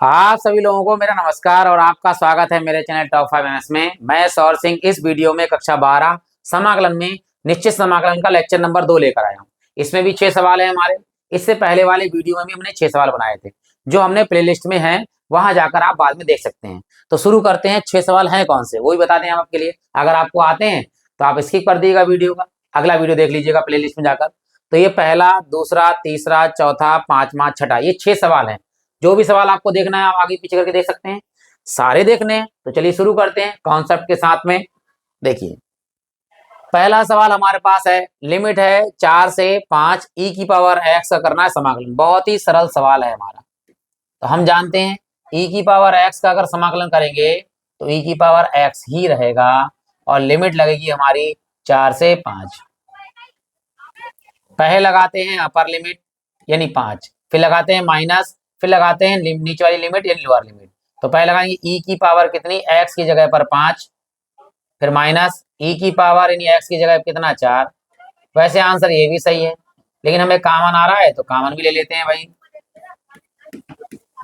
आप सभी लोगों को मेरा नमस्कार और आपका स्वागत है मेरे चैनल टॉप 5 एमएस में। मैं सौर सिंह इस वीडियो में कक्षा 12 समाकलन में निश्चित समाकलन का लेक्चर नंबर 2 लेकर आया हूँ। इसमें भी 6 सवाल है हमारे। इससे पहले वाले वीडियो में भी हमने 6 सवाल बनाए थे जो हमने प्लेलिस्ट में हैं, वहां जाकर आप बाद में देख सकते हैं। तो शुरू करते हैं। 6 सवाल हैं कौन से वो भी बता दें हम आपके लिए। अगर आपको आते हैं तो आप स्किप कर दीजिएगा वीडियो का, अगला वीडियो देख लीजिएगा प्लेलिस्ट में जाकर। तो ये पहला, दूसरा, तीसरा, चौथा, पांचवा, छठा, ये 6 सवाल हैं। जो भी सवाल आपको देखना है आप आगे पीछे करके देख सकते हैं। सारे देखने हैं तो चलिए शुरू करते हैं कॉन्सेप्ट के साथ में। देखिए पहला सवाल हमारे पास है, लिमिट है 4 से 5 e की पावर x का करना है समाकलन। बहुत ही सरल सवाल है हमारा। तो हम जानते हैं e की पावर x का अगर समाकलन करेंगे तो e की पावर x ही रहेगा और लिमिट लगेगी हमारी 4 से 5। पहले लगाते हैं अपर लिमिट यानी 5, फिर लगाते हैं माइनस, फिर लगाते हैं नीचे वाली लिमिट यानी लोअर लिमिट। तो पहले लगाएंगे e की पावर कितनी, x की जगह पर 5, फिर माइनस e की पावर यानी x की जगह पर कितना 4। वैसे आंसर ये भी सही है, लेकिन हमें कॉमन आ रहा है तो कॉमन भी ले लेते हैं भाई।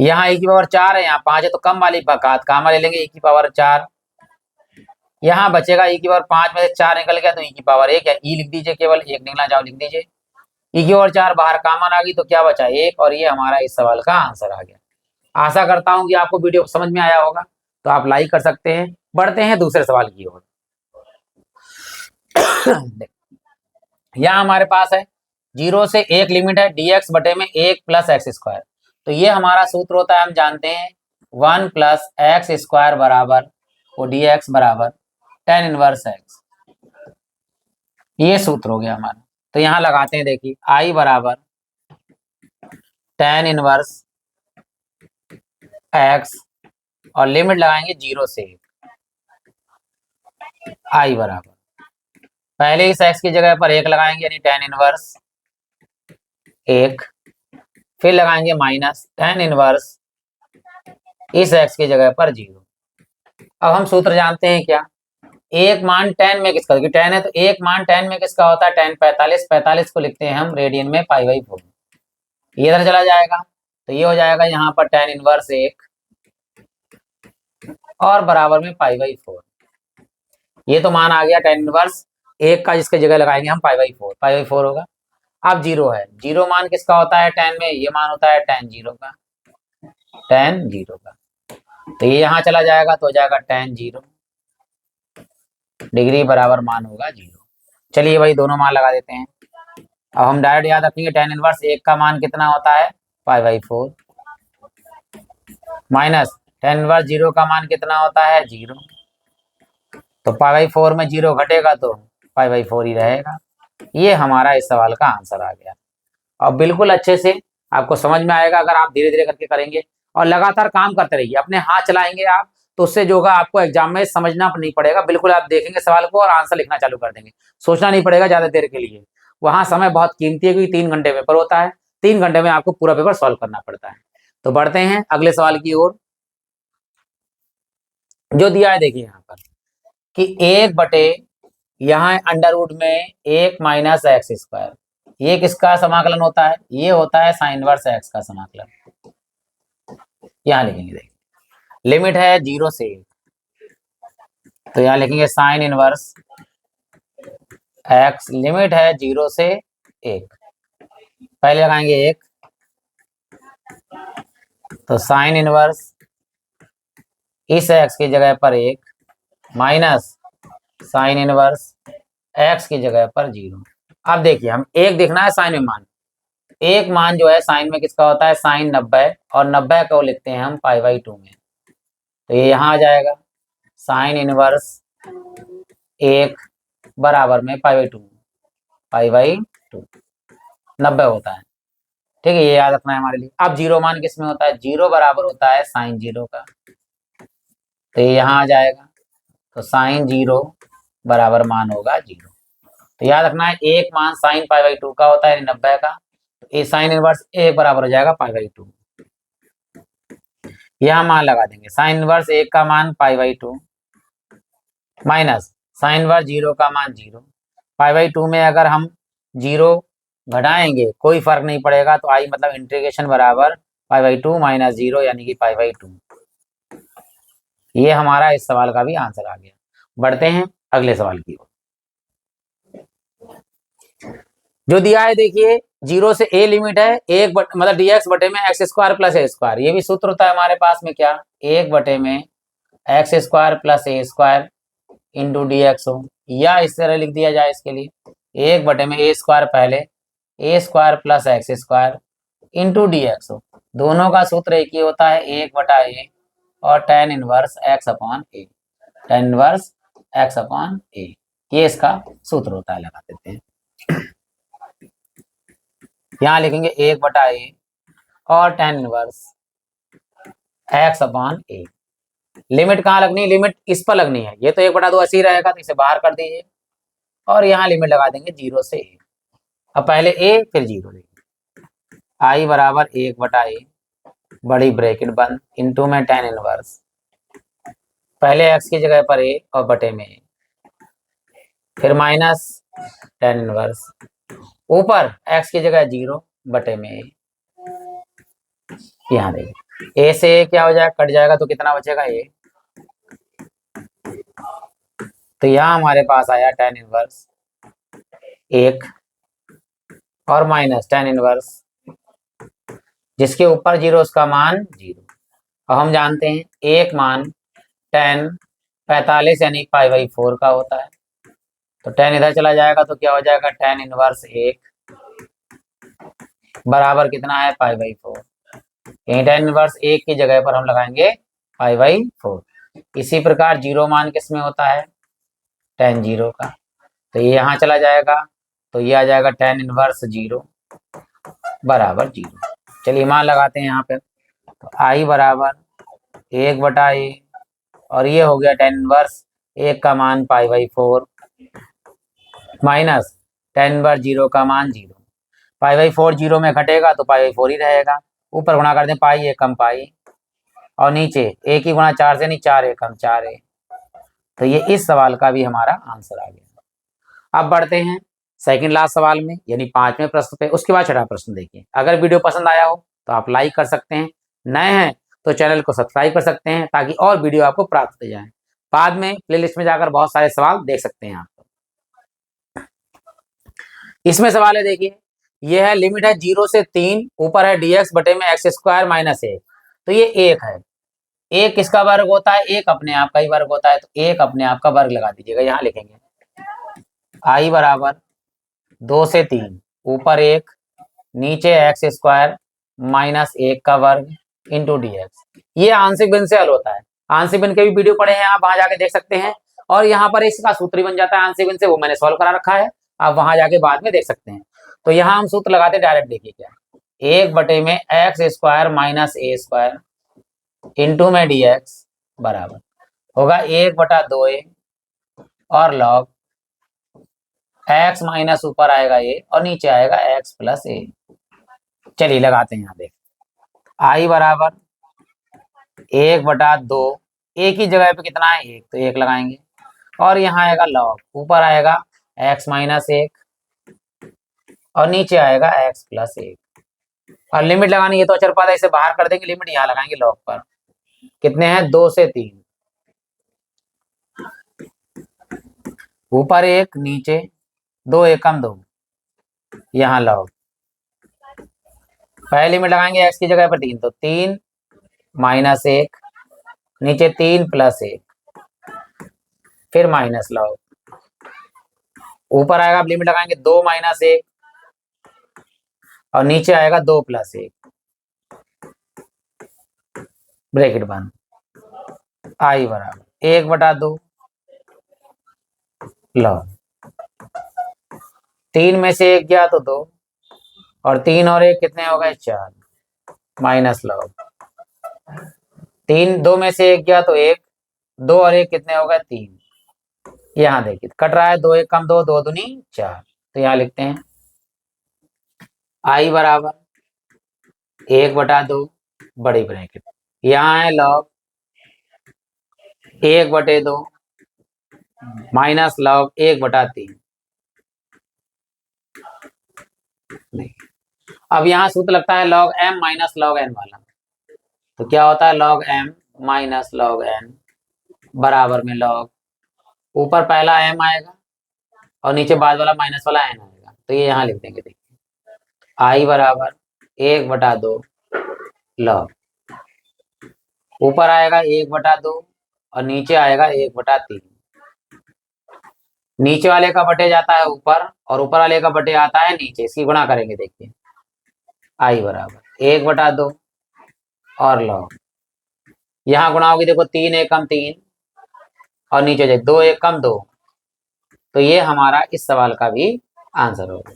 यहाँ e की पावर 4 है, यहाँ 5 है, तो कम वाली बात कॉमन ले लेंगे, e की पावर 4। यहाँ बचेगा e की पावर 5 में से 4 निकल गया तो e की पावर 1 है। e लिख दीजिए, केवल 1 निकला, जाओ लिख दीजिए। e की पावर 4 बाहर कॉमन आ गई तो क्या बचा 1, और ये हमारा इस सवाल का आंसर आ गया। आशा करता हूं कि आपको वीडियो समझ में आया होगा, तो आप लाइक कर सकते हैं। बढ़ते हैं दूसरे सवाल की ओर। यहाँ हमारे पास है 0 से 1 लिमिट है dx बटे में 1 प्लस एक्स स्क्वायर। तो ये हमारा सूत्र होता है, हम जानते हैं 1 प्लस एक्स स्क्वायर बराबर वो dx बराबर tan इनवर्स x। ये सूत्र हो गया हमारा। तो यहाँ लगाते हैं, देखिए i बराबर tan इनवर्स x और लिमिट लगाएंगे 0 से 1। i बराबर पहले इस x की जगह पर 1 लगाएंगे यानी tan इनवर्स 1, फिर लगाएंगे माइनस tan इनवर्स इस x की जगह पर 0। अब हम सूत्र जानते हैं क्या, एक मान tan में किसका, क्योंकि tan है तो एक मान tan में किसका होता है tan 45। 45 को लिखते हैं हम रेडियन में π/4। ये इधर चला जाएगा तो ये हो जाएगा यहाँ पर tan इनवर्स 1 और बराबर में π/4। ये तो मान आ गया tan इनवर्स 1 का, जिसके जगह लगाएंगे हम π/4, π/4 होगा। अब 0 है, 0 मान किसका होता है tan में, ये मान होता है tan 0 का, tan 0 का। तो ये यहाँ चला जाएगा तो हो जाएगा tan 0 डिग्री बराबर मान होगा 0। चलिए भाई दोनों मान लगा देते हैं। अब हम डायरेक्ट याद रखेंगे tan इनवर्स 1 का मान कितना होता है π/4 माइनस tan इनवर्स 0 का मान कितना होता है 0। तो π/4 में 0 घटेगा तो π/4 ही रहेगा। ये हमारा इस सवाल का आंसर आ गया। और बिल्कुल अच्छे से आपको समझ में आएगा अगर आप धीरे धीरे करके करेंगे और लगातार काम करते रहिए। अपने हाथ चलाएंगे आप तो उससे जो होगा आपको एग्जाम में समझना नहीं पड़ेगा। बिल्कुल आप देखेंगे सवाल को और आंसर लिखना चालू कर देंगे, सोचना नहीं पड़ेगा ज्यादा देर के लिए। वहां समय बहुत कीमती है क्योंकि 3 घंटे पेपर होता है, 3 घंटे में आपको पूरा पेपर सॉल्व करना पड़ता है। तो बढ़ते हैं अगले सवाल की ओर जो दिया है। देखिए यहाँ पर कि 1 बटे यहाँ अंडर रूट में 1 माइनस एक्स स्क्वायर, ये किसका समाकलन होता है, ये होता है साइन इनवर्स एक्स का समाकलन। यहाँ लिखेंगे, देखिए लिमिट है 0 से 1, तो यहाँ लिखेंगे साइन इनवर्स एक्स, लिमिट है 0 से 1। पहले लगाएंगे 1, तो साइन इनवर्स इस एक्स की जगह पर 1 माइनस साइन इनवर्स एक्स की जगह पर 0। अब देखिए हम 1 देखना है साइन में मान, एक मान जो है साइन में किसका होता है साइन 90, और 90 को लिखते हैं हम π/2 में। तो ये यहाँ आ जाएगा साइन इनवर्स 1 बराबर में π/2, π/2 90 होता है। ठीक है, ये याद रखना है हमारे लिए। अब 0 मान किस में होता है, 0 बराबर होता है साइन 0 का, तो ये यहाँ आ जाएगा तो साइन 0 बराबर मान होगा 0। तो याद रखना है एक मान साइन π/2 का होता है 90 का, तो ये साइन इनवर्स 1 बराबर हो जाएगा π/2। यहाँ मान लगा देंगे साइन इनवर्स 1 का मान π/2 माइनस साइन इनवर्स 0 का मान 0। π/2 में अगर हम 0 घटाएंगे कोई फर्क नहीं पड़ेगा, तो आई मतलब इंटीग्रेशन बराबर π/2 माइनस 0 यानी कि π/2। ये हमारा इस सवाल का भी आंसर आ गया। बढ़ते हैं अगले सवाल की ओर। जो दिया है देखिए, 0 से a लिमिट है, मतलब dx बटे में x square plus a square. ये भी सूत्र होता है हमारे पास में क्या, 1 बटे में x square plus a square into D x हो, या इस तरह लिख दिया जाए इसके लिए 1 बटे में a स्क्वायर पहले a square plus x square into D x हो। दोनों का सूत्र एक ही होता है, 1 बटा a और tan inverse x upon a, tan inverse x upon a, ये इसका सूत्र होता है। लगा देते हैं, यहाँ लिखेंगे 1 बटा a और tan inverse x upon a। Limit कहाँ लगनी है, लिमिट इस पर लगनी है, ये तो 1/2 ऐसे ही रहेगा, तो इसे बाहर कर दीजिए और यहाँ लिमिट लगा देंगे 0 से a। अब पहले a फिर 0 लेंगे, i बराबर 1 बटा a बड़ी ब्रैकेट बंद इंटू में tan इनवर्स, पहले x की जगह पर a और बटे में a, फिर माइनस tan इनवर्स, ऊपर x की जगह 0 बटे में a। यहाँ देखिए a से a क्या हो जाएगा, कट जाएगा तो कितना बचेगा a, तो यहाँ हमारे पास आया tan इनवर्स 1 और माइनस tan इनवर्स, जिसके ऊपर 0 उसका मान 0। अब हम जानते हैं एक मान tan 45 यानी π/4 का होता है, तो tan इधर चला जाएगा तो क्या हो जाएगा, tan इनवर्स 1 बराबर कितना है π/4। यही tan इनवर्स 1 की जगह पर हम लगाएंगे π/4। इसी प्रकार 0 मान किस में होता है, tan 0 का, तो ये यहाँ चला जाएगा तो ये आ जाएगा tan इनवर्स 0 बराबर 0। चलिए मान लगाते हैं यहाँ पे, तो i बराबर 1 बटा a और ये हो गया tan इनवर्स 1 का मान π/4 माइनस tan इनवर्स 0 का मान 0। π/4 0 में घटेगा तो π/4 ही रहेगा, ऊपर गुणा कर दें पाई 1 कम पाई और नीचे 1 की गुणा 4 से नहीं 4 1 कम 4 है, तो ये इस सवाल का भी हमारा आंसर आ गया। अब बढ़ते हैं सेकंड लास्ट सवाल में, यानी 5वें प्रश्न पे। उसके बाद छठा प्रश्न देखिए। अगर वीडियो पसंद आया हो तो आप लाइक कर सकते हैं, नए हैं तो चैनल को सब्सक्राइब कर सकते हैं ताकि और वीडियो आपको प्राप्त हो जाए। बाद में प्लेलिस्ट में जाकर बहुत सारे सवाल देख सकते हैं आप। इसमें सवाल है देखिए, यह है लिमिट है 0 से 3, ऊपर है dx बटे में x स्क्वायर माइनस 1, तो ये 1 है। 1 किसका वर्ग होता है, 1 अपने आप का ही वर्ग होता है, तो 1 अपने आप का वर्ग लगा दीजिएगा। यहाँ लिखेंगे i बराबर 2 से 3, ऊपर 1 नीचे एक्स स्क्वायर माइनस 1 का वर्ग इंटू डी एक्स। ये आंशिक भिन्न से हल होता है, आंशिक भिन्न के भी वीडियो पढ़े हैं आप, वहां जाके देख सकते हैं। और यहाँ पर इसका सूत्र बन जाता है आंशिक भिन्न से, वो मैंने सॉल्व करा रखा है, आप वहां जाके बाद में देख सकते हैं। तो यहाँ हम सूत्र लगाते डायरेक्ट, देखिए क्या, 1 बटे में एक्स स्क्वायर माइनस ए स्क्वायर इंटू में डी एक्स बराबर होगा 1 बटा 2a और लॉग x माइनस ऊपर आएगा a और नीचे आएगा x प्लस a। चलिए लगाते हैं यहाँ देख, i बराबर 1 बटा 2, a की जगह पे कितना है 1, तो 1 लगाएंगे और यहाँ आएगा लॉग, ऊपर आएगा x माइनस 1 और नीचे आएगा x प्लस 1। और लिमिट लगानी है तो अचर पद है, इसे बाहर कर देंगे, लिमिट यहाँ लगाएंगे लॉग पर, कितने हैं 2 से 3, ऊपर 1 नीचे 2 एकम 2, यहाँ लॉग, पहले लिमिट लगाएंगे x की जगह पर 3, तो 3 माइनस 1 नीचे 3 प्लस 1 फिर माइनस लॉग, ऊपर आएगा, अब लिमिट लगाएंगे 2 माइनस 1 और नीचे आएगा 2 प्लस 1 ब्रैकेट बंद, i बराबर 1 बटा 2 लॉग, 3 में से 1 गया तो 2 और 3 और 1 कितने हो गए 4 माइनस लॉग, 3 2 में से 1 गया तो 1, 2 और 1 कितने हो गए 3। यहाँ देखिए कट रहा है, 2 1 कम 2, 2 दूनी 4, तो यहाँ लिखते हैं i बराबर 1 बटा 2 बड़ी ब्रैकेट, यहाँ है लॉग 1 बटे 2 माइनस लॉग 1 बटा 3। अब यहाँ सूत्र लगता है log m minus log n वाला, तो क्या होता है log m minus log n बराबर में log, ऊपर पहला m आएगा और नीचे बाद वाला माइनस वाला n आएगा, तो ये यहाँ लिख देंगे। देखिए i बराबर 1/2 log, ऊपर आएगा 1/2 और नीचे आएगा 1/3। नीचे वाले का बटे जाता है ऊपर और ऊपर वाले का बटे आता है नीचे, इसकी गुणा करेंगे। देखिए i बराबर 1/2 और log, यहाँ गुणा होगी, देखो 3 एकम 3 और नीचे जाए 2 एकम 2, तो ये हमारा इस सवाल का भी आंसर होगा।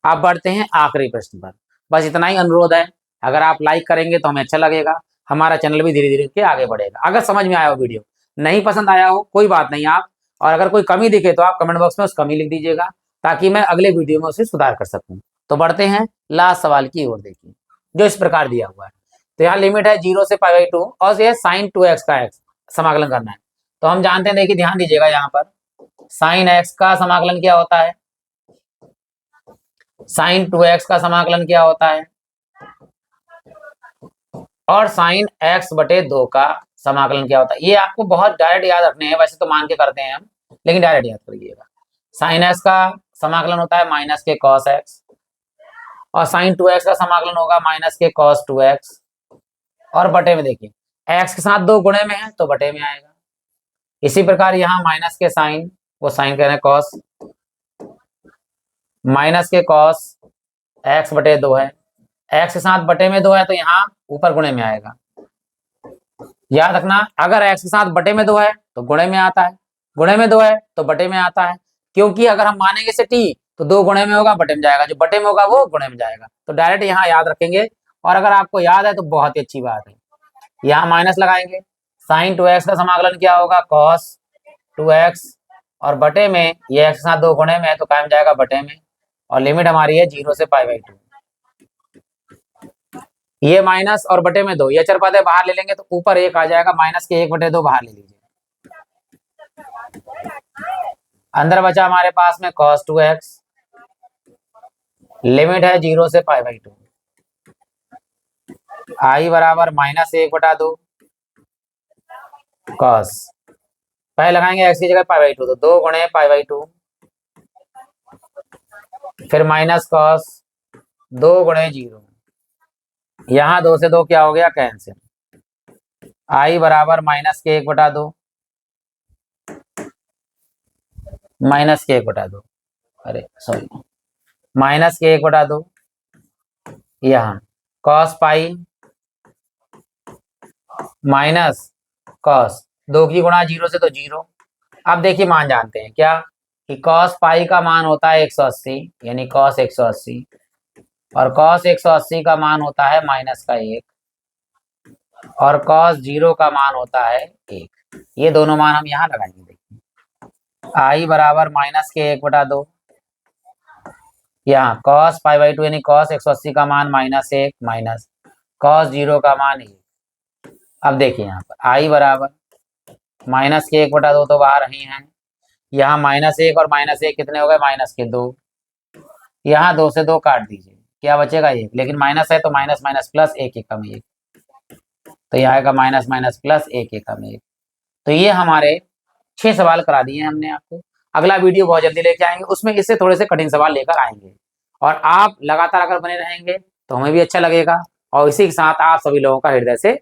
अब बढ़ते हैं आखिरी प्रश्न पर। बस इतना ही अनुरोध है, अगर आप लाइक करेंगे तो हमें अच्छा लगेगा, हमारा चैनल भी धीरे धीरे के आगे बढ़ेगा। अगर समझ में आया हो वीडियो, नहीं पसंद आया हो कोई बात नहीं, आप और अगर कोई कमी दिखे तो आप कमेंट बॉक्स में उस कमी लिख दीजिएगा, ताकि मैं अगले वीडियो में उसे सुधार कर सकूं। तो बढ़ते हैं लास्ट सवाल की ओर। देखिए जो इस प्रकार दिया हुआ है, तो यहाँ लिमिट है 0 से π/2 और ये sin 2x का x समाकलन करना है। तो हम जानते हैं, देखिए ध्यान दीजिएगा, यहाँ पर sin x का समाकलन क्या होता है, sin 2x का समाकलन क्या होता है, और sin x/2 का समाकलन क्या होता है। ये आपको बहुत डायरेक्ट याद रखने हैं, वैसे तो मान के करते हैं हम, लेकिन डायरेक्ट याद करिएगा। sin x का समाकलन होता है माइनस के cos x, और sin 2x का समाकलन होगा माइनस के cos 2x, और बटे में देखिए x के साथ 2 गुणे में है तो बटे में आएगा। इसी प्रकार यहाँ माइनस के साइन, वो साइन कह रहे हैं cos, माइनस के cos x/2 है, x के साथ बटे में 2 है तो यहाँ ऊपर गुणे में आएगा। याद रखना, अगर x के साथ बटे में 2 है तो गुणे में आता है, गुणे में 2 है तो बटे में आता है, क्योंकि अगर हम मानेंगे से t तो 2 गुणे में होगा बटे में जाएगा, जो बटे में होगा वो गुणे में जाएगा। तो डायरेक्ट यहाँ याद रखेंगे, और अगर आपको याद है तो बहुत ही अच्छी बात है। यहाँ माइनस लगाएंगे, sin 2x का समाकलन क्या होगा cos 2x, और बटे में ये x के साथ 2 गुणे में है तो कायम जाएगा बटे में, और लिमिट हमारी है 0 से π/2। ये माइनस और बटे में 2, ये चर पद है, बाहर ले लेंगे तो ऊपर 1 आ जाएगा, माइनस के 1/2 बाहर ले लीजिए, अंदर बचा हमारे पास में cos 2x, लिमिट है 0 से π/2, i बराबर -1/2 cos, पहले लगाएंगे x की जगह π/2, तो 2 गुणे π/2, फिर माइनस cos 2 गुणे 0, यहाँ 2 से 2 क्या हो गया कैंसिल, i बराबर -1/2 -1/2, अरे सॉरी -1/2, यहाँ cos पाई माइनस cos 2 की गुणा 0 से तो 0। अब देखिए मान जानते हैं क्या कि cos पाई का मान होता है 180, यानी cos 180, और cos 180 का मान होता है -1, और cos 0 का मान होता है 1। ये दोनों मान हम यहाँ लगाएंगे। देखिए i बराबर -1/2, यहाँ cos π/2 यानी cos 180 का मान -1 माइनस cos 0 का मान 1। अब देखिए यहाँ पर i बराबर -1/2 तो बाहर ही हैं, यहाँ -1 और -1 कितने हो गए -2, यहाँ 2 से 2 काट दीजिए, क्या बचेगा 1, लेकिन माइनस है तो माइनस माइनस प्लस 1 एकम 1, तो यह आएगा माइनस माइनस प्लस 1 एकम 1। तो ये हमारे 6 सवाल करा दिए हमने आपको। अगला वीडियो बहुत जल्दी लेके आएंगे, उसमें इससे थोड़े से कठिन सवाल लेकर आएंगे, और आप लगातार अगर बने रहेंगे तो हमें भी अच्छा लगेगा, और इसी के साथ आप सभी लोगों का हृदय से